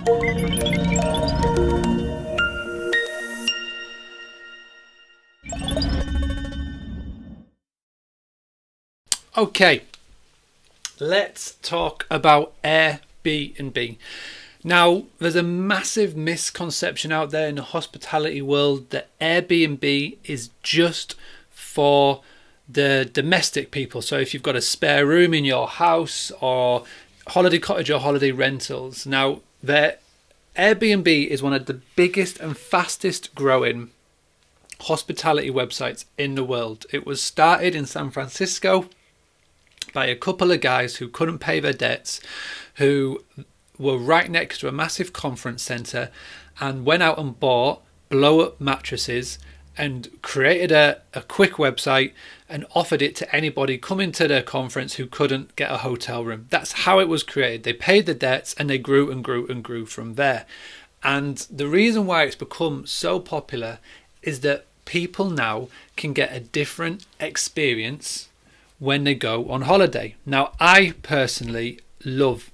Okay, let's talk about Airbnb. Now, there's a massive misconception out there in the hospitality world that Airbnb is just for the domestic people. So if you've got a spare room in your house or holiday cottage or holiday rentals. Now, Airbnb is one of the biggest and fastest growing hospitality websites in the world. It was started in San Francisco by a couple of guys who couldn't pay their debts, who were right next to a massive conference center, and went out and bought blow-up mattresses and created a quick website and offered it to anybody coming to their conference who couldn't get a hotel room. That's how it was created. They paid the debts and they grew and grew and grew from there. And the reason why it's become so popular is that people now can get a different experience when they go on holiday. Now, I personally love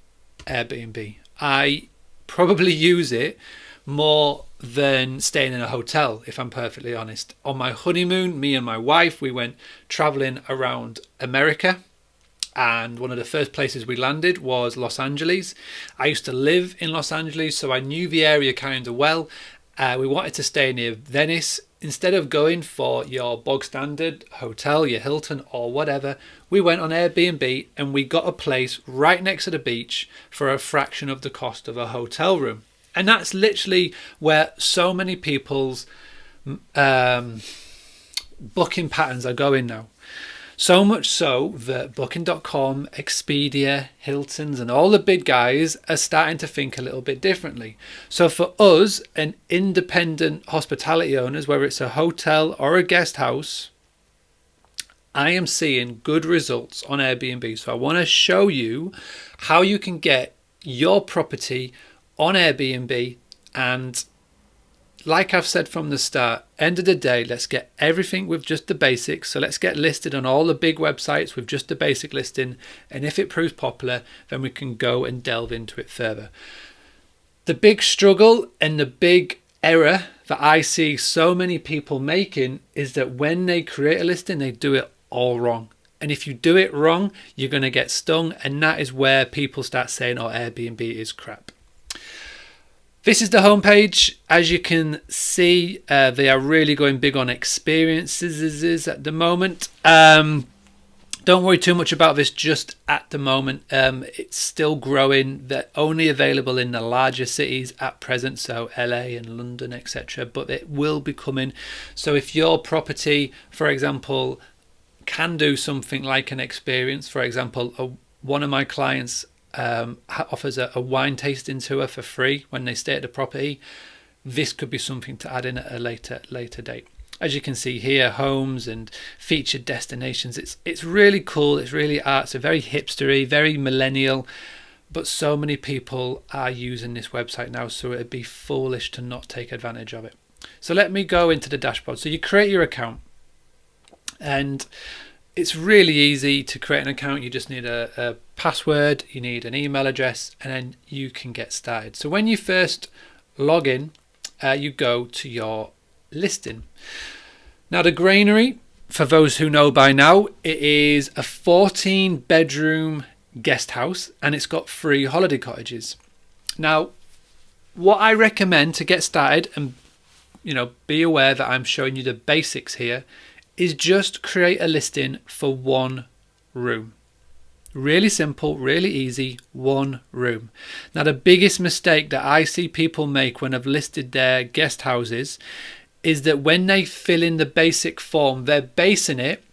Airbnb. I probably use it more than staying in a hotel, if I'm perfectly honest. On my honeymoon, me and my wife, we went traveling around America, and one of the first places we landed was Los Angeles. I used to live in Los Angeles, so I knew the area kind of well. We wanted to stay near Venice. Instead of going for your bog standard hotel, your Hilton or whatever, we went on Airbnb and we got a place right next to the beach for a fraction of the cost of a hotel room. And that's literally where so many people's booking patterns are going now. So much so that Booking.com, Expedia, Hilton's and all the big guys are starting to think a little bit differently. So for us, an independent hospitality owners, whether it's a hotel or a guest house, I am seeing good results on Airbnb. So I want to show you how you can get your property on Airbnb, and like I've said from the start, end of the day, let's get everything with just the basics. So let's get listed on all the big websites with just the basic listing. And if it proves popular, then we can go and delve into it further. The big struggle and the big error that I see so many people making is that when they create a listing, they do it all wrong. And if you do it wrong, you're going to get stung. And that is where people start saying, oh, Airbnb is crap. This is the homepage. As you can see, they are really going big on experiences at the moment. Don't worry too much about this just at the moment. It's still growing. They're only available in the larger cities at present, so LA and London, etc. But it will be coming. So if your property, for example, can do something like an experience, for example, one of my clients offers a wine tasting tour for free when they stay at the property. This could be something to add in at a later date. As you can see here, homes and featured destinations. It's really cool. It's really artsy, very hipstery, very millennial. But so many people are using this website now, so it'd be foolish to not take advantage of it. So let me go into the dashboard. So you create your account, and it's really easy to create an account. You just need a password, you need an email address, and then you can get started. So when you first log in, you go to your listing. Now the granary, for those who know by now, it is a 14-bedroom guest house, and it's got 3 holiday cottages. Now, what I recommend to get started, and be aware that I'm showing you the basics here, is just create a listing for 1 room. Really simple, really easy, 1 room. Now the biggest mistake that I see people make when they've listed their guest houses is that when they fill in the basic form, they're basing it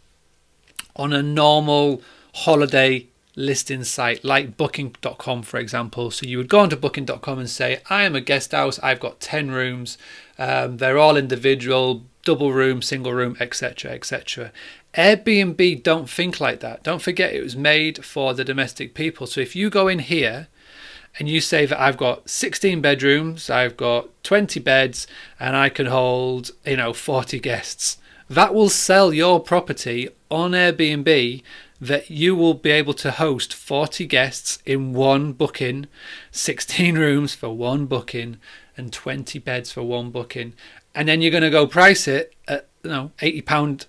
on a normal holiday listing site like Booking.com, for example. So you would go onto Booking.com and say, I am a guest house, I've got 10 rooms, they're all individual, double room, single room, etc., etc. Airbnb don't think like that. Don't forget, it was made for the domestic people. So if you go in here and you say that I've got 16 bedrooms, I've got 20 beds, and I can hold 40 guests, that will sell your property on Airbnb that you will be able to host 40 guests in one booking, 16 rooms for one booking, and 20 beds for one booking. And then you're going to go price it at £80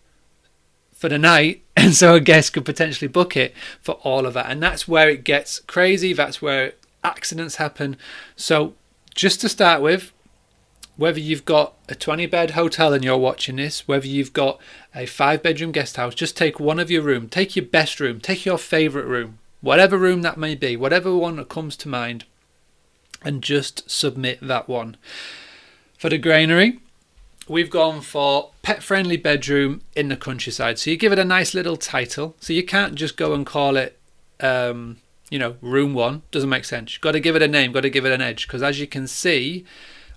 for the night, and so a guest could potentially book it for all of that. And that's where it gets crazy. That's where accidents happen. So just to start with, whether you've got a 20-bed hotel and you're watching this, whether you've got a 5-bedroom guest house, just take one of your rooms. Take your best room. Take your favourite room. Whatever room that may be. Whatever one that comes to mind. And just submit that one. For the granary, we've gone for pet-friendly bedroom in the countryside. So you give it a nice little title. So you can't just go and call it, room 1. Doesn't make sense. You've got to give it a name. Got to give it an edge. Because as you can see,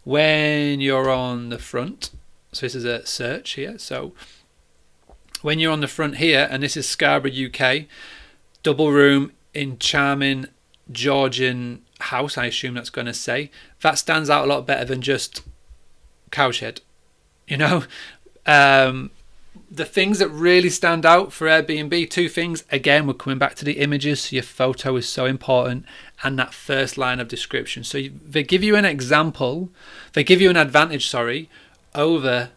when you're on the front, so this is a search here. So when you're on the front here, and this is Scarborough, UK, double room in charming Georgian house, I assume that's going to say, that stands out a lot better than just cowshed. The things that really stand out for Airbnb, 2 things. Again, we're coming back to the images, so your photo is so important, and that first line of description. So they give you an advantage, over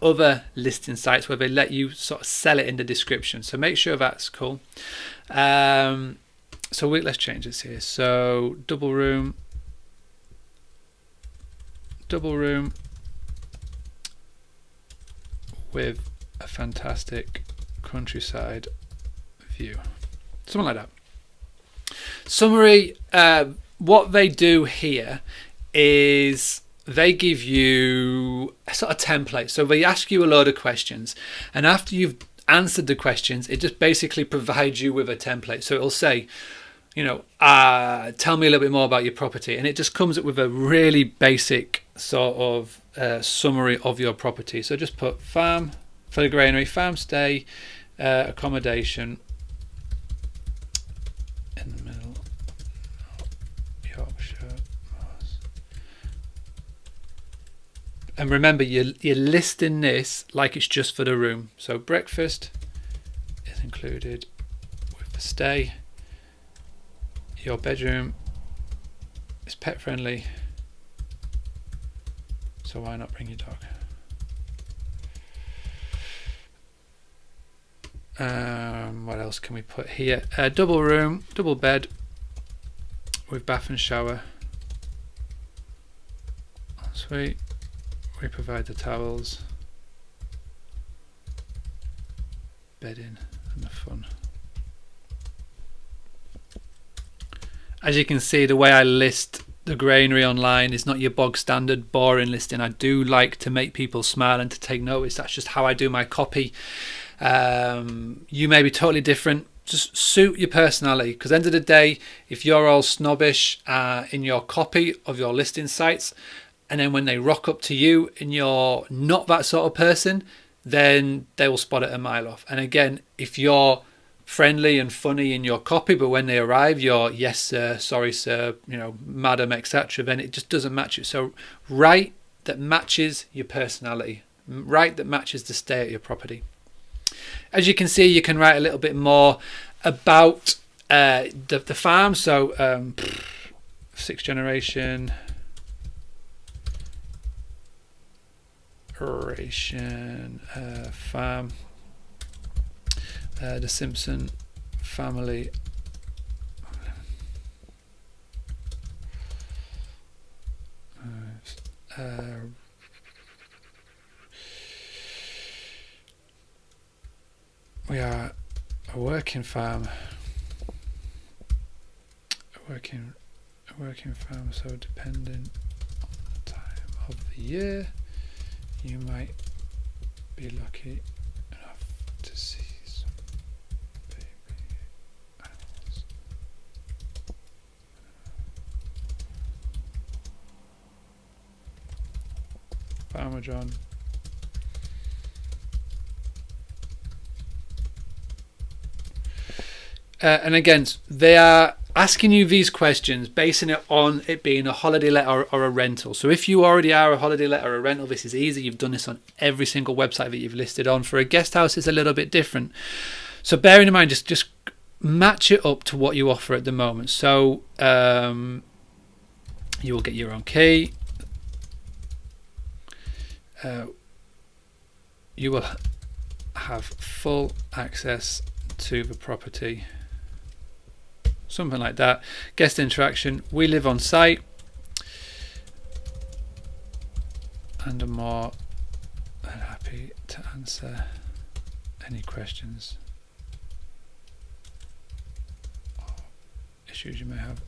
other listing sites where they let you sort of sell it in the description. So make sure that's cool. Let's change this here. So double room with a fantastic countryside view, something like that. Summary, what they do here is they give you a sort of template. So they ask you a load of questions, and after you've answered the questions, it just basically provides you with a template. So it'll say, tell me a little bit more about your property, and it just comes up with a really basic sort of summary of your property. So just put farm for the granary, farm stay, accommodation in the middle, Yorkshire. And remember, you're listing this like it's just for the room. So breakfast is included with the stay. Your bedroom is pet friendly, so why not bring your dog? What else can we put here? Double room, double bed with bath and shower. Sweet. We provide the towels, bedding, and the fun. As you can see, the way I list the granary online is not your bog standard boring listing. I do like to make people smile and to take notice. That's just how I do my copy. You may be totally different. Just suit your personality, because at the end of the day, if you're all snobbish in your copy of your listing sites, and then when they rock up to you and you're not that sort of person, then they will spot it a mile off. And again, if you're friendly and funny in your copy, but when they arrive you're yes sir, sorry sir, madam, etc., then it just doesn't match it. So write that matches your personality, write that matches the stay at your property. As you can see, you can write a little bit more about the farm. So 6th generation farm, the Simpson family we are a working farm, a working farm, so depending on the time of the year, you might be lucky enough to see some baby animals. Farmer John. And again, they are asking you these questions, basing it on it being a holiday let or a rental. So if you already are a holiday let or a rental, this is easy. You've done this on every single website that you've listed on. For a guest house, it's a little bit different. So bearing in mind, just match it up to what you offer at the moment. So you will get your own key. You will have full access to the property. Something like that. Guest interaction. We live on site and are more than happy to answer any questions or issues you may have.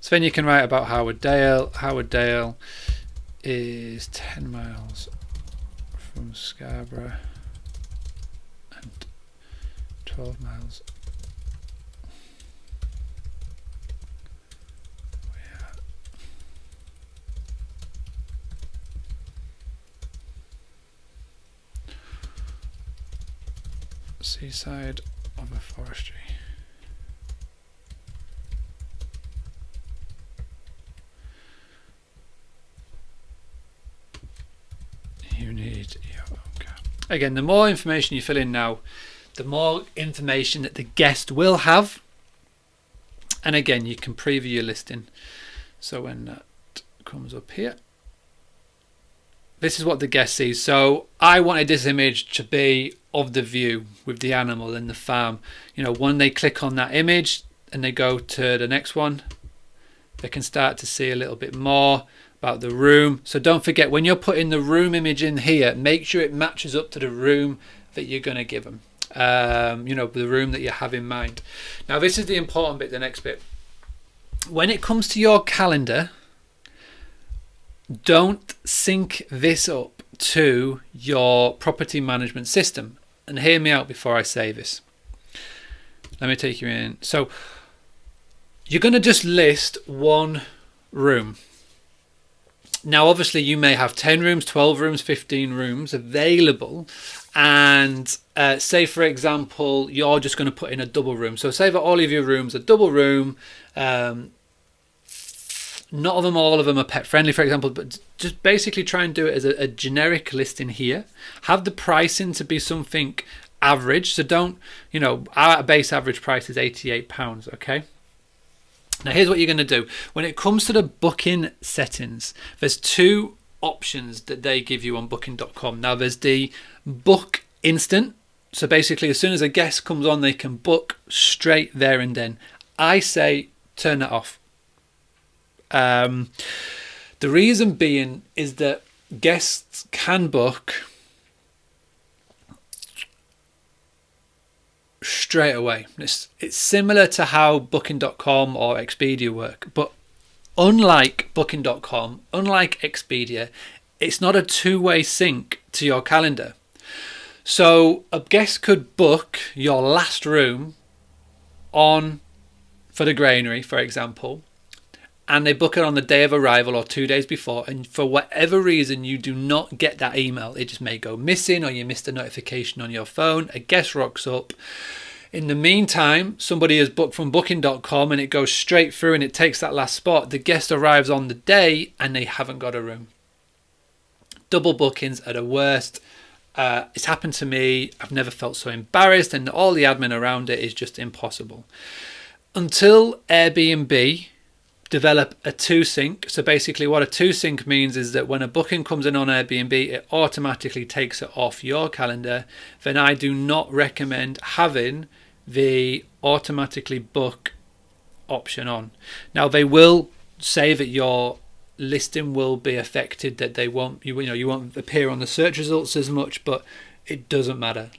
So then you can write about Howard Dale. Howard Dale is 10 miles from Scarborough and 12 miles. Seaside of a forestry. You need your own car. Again, the more information you fill in now, the more information that the guest will have. And again, you can preview your listing. So when that comes up here, this is what the guest sees. So I wanted this image to be of the view with the animal and the farm. You know, when they click on that image and they go to the next one, they can start to see a little bit more about the room. So don't forget, when you're putting the room image in here, make sure it matches up to the room that you're going to give them. You know, the room that you have in mind. Now this is the important bit, the next bit. When it comes to your calendar, don't sync this up to your property management system. And hear me out before I say this. Let me take you in. So you're going to just list one room. Now obviously you may have 10 rooms, 12 rooms, 15 rooms available, and say for example you're just going to put in a double room. So say that all of your rooms are double room, not of them, all of them are pet friendly, for example, but just basically try and do it as a generic listing here. Have the pricing to be something average. So don't, you know, our base average price is £88, okay? Now here's what you're going to do. When it comes to the booking settings, there's two options that they give you on booking.com. Now there's the book instant. So basically as soon as a guest comes on, they can book straight there and then. I say turn that off. The reason being is that guests can book straight away. It's similar to how booking.com or Expedia work, but unlike booking.com, unlike Expedia, it's not a two-way sync to your calendar. So a guest could book your last room on for the granary, for example, and they book it on the day of arrival or 2 days before, and for whatever reason you do not get that email. It just may go missing, or you missed a notification on your phone. A guest rocks up. In the meantime, somebody has booked from booking.com and it goes straight through and it takes that last spot. The guest arrives on the day and they haven't got a room. Double bookings are the worst. It's happened to me. I've never felt so embarrassed, and all the admin around it is just impossible. Until Airbnb develop a two-sync. So basically what a two-sync means is that when a booking comes in on Airbnb, it automatically takes it off your calendar. Then I do not recommend having the automatically book option on. Now they will say that your listing will be affected, that they won't, you won't appear on the search results as much, but it doesn't matter.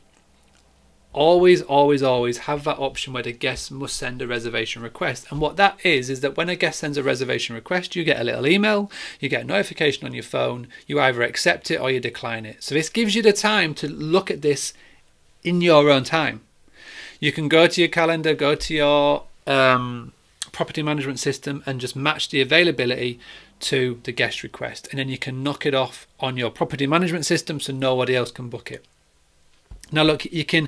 Always have that option where the guest must send a reservation request. And what that is that when a guest sends a reservation request, you get a little email, you get a notification on your phone, you either accept it or you decline it. So this gives you the time to look at this in your own time. You can go to your calendar, go to your property management system and just match the availability to the guest request. And then you can knock it off on your property management system so nobody else can book it. Now look, you can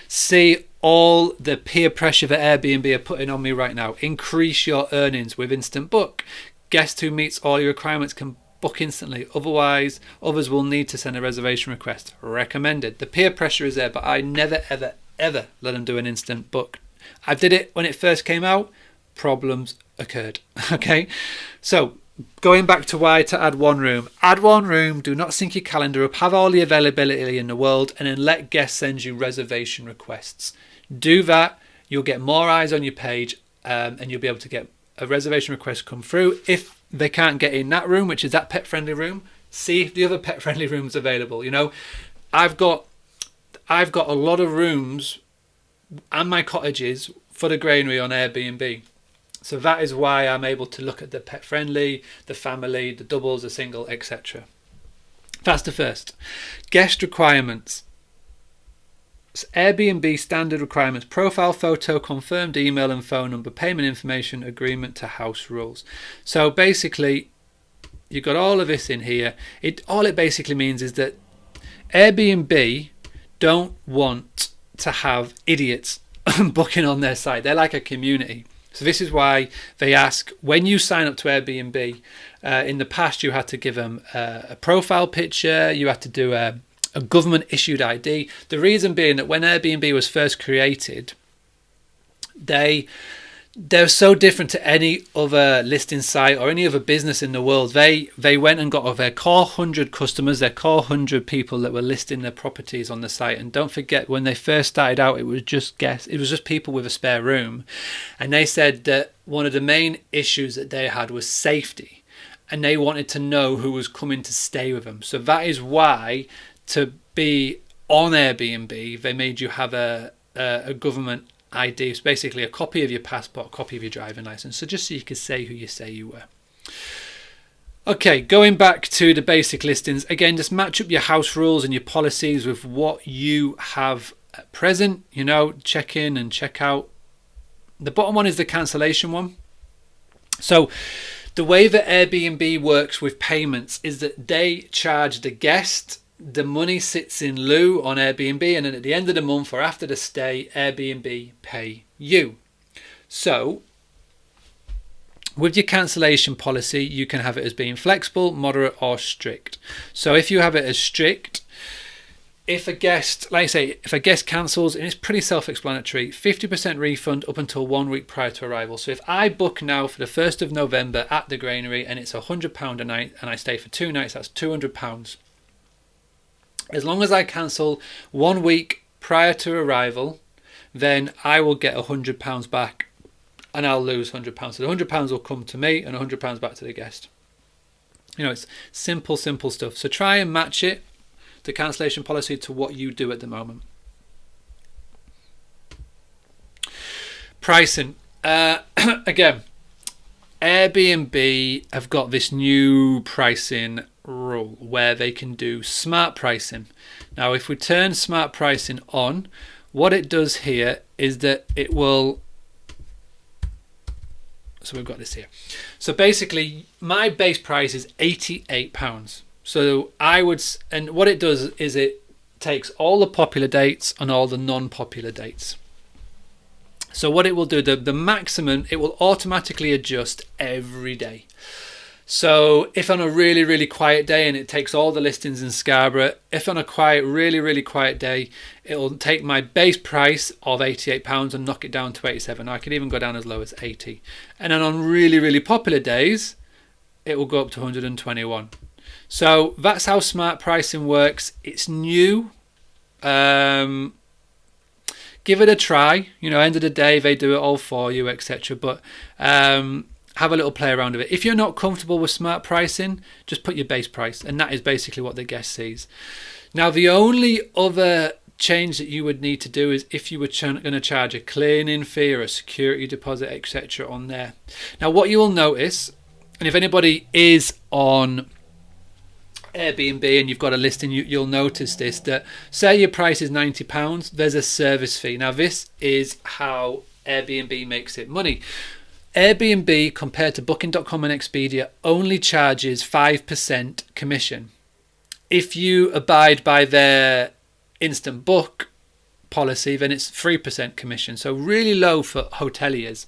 see all the peer pressure that Airbnb are putting on me right now. Increase your earnings with Instant Book. Guest who meets all your requirements can book instantly. Otherwise, others will need to send a reservation request. Recommended. The peer pressure is there, but I never, ever, ever let them do an instant book. I did it when it first came out. Problems occurred. Okay, so going back to why to add one room. Add one room, do not sync your calendar up, have all the availability in the world, and then let guests send you reservation requests. Do that, you'll get more eyes on your page, and you'll be able to get a reservation request come through. If they can't get in that room, which is that pet friendly room, see if the other pet friendly rooms available. You know, I've got a lot of rooms and my cottages for the granary on Airbnb. So that is why I'm able to look at the pet friendly, the family, the doubles, the single, etc. That's the first. Guest requirements. Airbnb standard requirements: profile photo, confirmed email and phone number, payment information, agreement to house rules. So basically, you've got all of this in here. All it basically means is that Airbnb don't want to have idiots booking on their site. They're like a community. So this is why they ask, when you sign up to Airbnb, in the past you had to give them a profile picture, you had to do a government issued ID. The reason being that when Airbnb was first created, they're so different to any other listing site or any other business in the world. They went and got their core 100 customers, their core 100 people that were listing their properties on the site. And don't forget, when they first started out, it was just guests. It was just people with a spare room. And they said that one of the main issues that they had was safety. And they wanted to know who was coming to stay with them. So that is why, to be on Airbnb, they made you have a government ID. It's basically a copy of your passport, a copy of your driving license, so just so you could say who you say you were. Okay, going back to the basic listings again, just match up your house rules and your policies with what you have at present. You know, check in and check out. The bottom one is the cancellation one. So the way that Airbnb works with payments is that they charge the guest. The money sits in lieu on Airbnb, and then at the end of the month or after the stay, Airbnb pay you. So with your cancellation policy, you can have it as being flexible, moderate or strict. So if you have it as strict, if a guest, like I say, if a guest cancels, and it's pretty self-explanatory, 50% refund up until 1 week prior to arrival. So if I book now for the 1st of November at the granary and it's £100 a night and I stay for 2 nights, that's £200. As long as I cancel 1 week prior to arrival, then I will get £100 back and I'll lose £100. So the £100 will come to me and £100 back to the guest. You know, it's simple stuff. So try and match it, the cancellation policy, to what you do at the moment. Pricing. Again, Airbnb have got this new pricing rule where they can do smart pricing. Now, if we turn smart pricing on, what it does here is that it will, so we've got this here. So basically my base price is £88. So and what it does is it takes all the popular dates and all the non-popular dates. So what it will do, the maximum, it will automatically adjust every day. So if on a really quiet day, and it takes all the listings in Scarborough, if on a quiet, really quiet day, it will take my base price of £88 and knock it down to 87. I could even go down as low as 80. And then on really popular days, it will go up to 121. So that's how smart pricing works. It's new. Give it a try. You know, end of the day, they do it all for you, etc. But have a little play around with it. If you're not comfortable with smart pricing, just put your base price, and that is basically what the guest sees. Now, the only other change that you would need to do is if you were going to charge a cleaning fee or a security deposit, etc. on there. Now, what you will notice, and if anybody is on Airbnb and you've got a listing, you'll notice this, that say your price is £90, there's a service fee. Now, this is how Airbnb makes it money. Airbnb, compared to Booking.com and Expedia, only charges 5% commission. If you abide by their instant book policy, then it's 3% commission. So really low for hoteliers.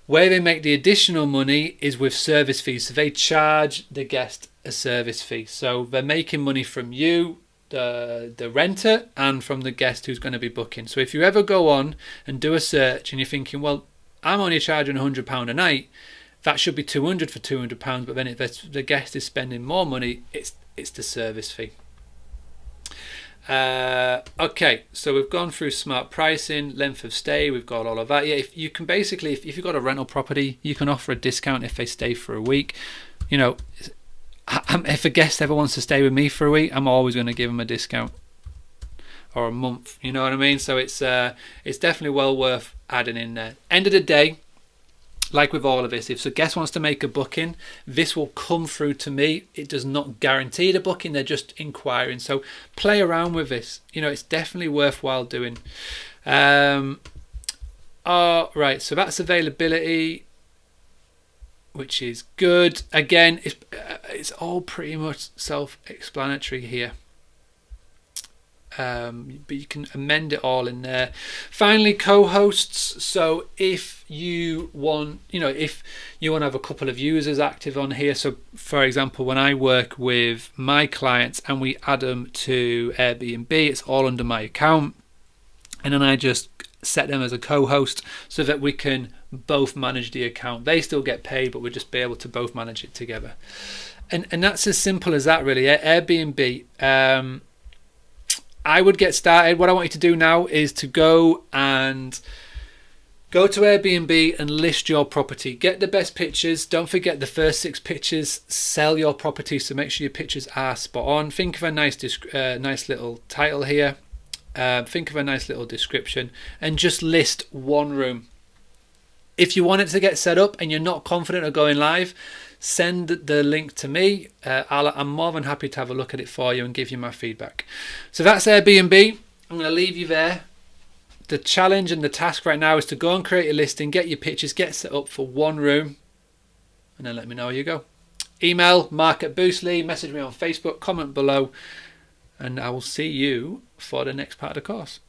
Where they make the additional money is with service fees. So they charge the guest a service fee. So they're making money from you, the renter, and from the guest who's going to be booking. So if you ever go on and do a search and you're thinking, well, I'm only charging £100 a night, that should be 200 for £200, but then if the guest is spending more money, it's the service fee. Okay, so we've gone through smart pricing, length of stay, we've got all of that. Yeah, if you can basically, if you've got a rental property, you can offer a discount if they stay for a week. You know, if a guest ever wants to stay with me for a week, I'm always going to give them a discount, or a month. You know what I mean? So it's definitely well worth adding in there. End of the day, like with all of this, if a guest wants to make a booking, this will come through to me. It does not guarantee the booking, they're just inquiring. So play around with this. You know, it's definitely worthwhile doing. Right, so that's availability, which is good. Again, it's all pretty much self-explanatory here. But you can amend it all in there. Finally, co-hosts. So if you want, if you want to have a couple of users active on here. So for example, when I work with my clients and we add them to Airbnb, it's all under my account. And then I just set them as a co-host so that we can both manage the account. They still get paid, but we'll just be able to both manage it together. And that's as simple as that, really. Airbnb. I would get started. What I want you to do now is to go to Airbnb and list your property. Get the best pictures. Don't forget the first 6 pictures sell your property, so make sure your pictures are spot on. Think of a nice little title here. Think of a nice little description and just list one room. If you want it to get set up and you're not confident of going live, send the link to me. I'm more than happy to have a look at it for you and give you my feedback. So that's Airbnb. I'm going to leave you there. The challenge and the task right now is to go and create a listing, get your pictures, get set up for one room, and then let me know how you go. Email mark@boostly, message me on Facebook, comment below, and I will see you for the next part of the course.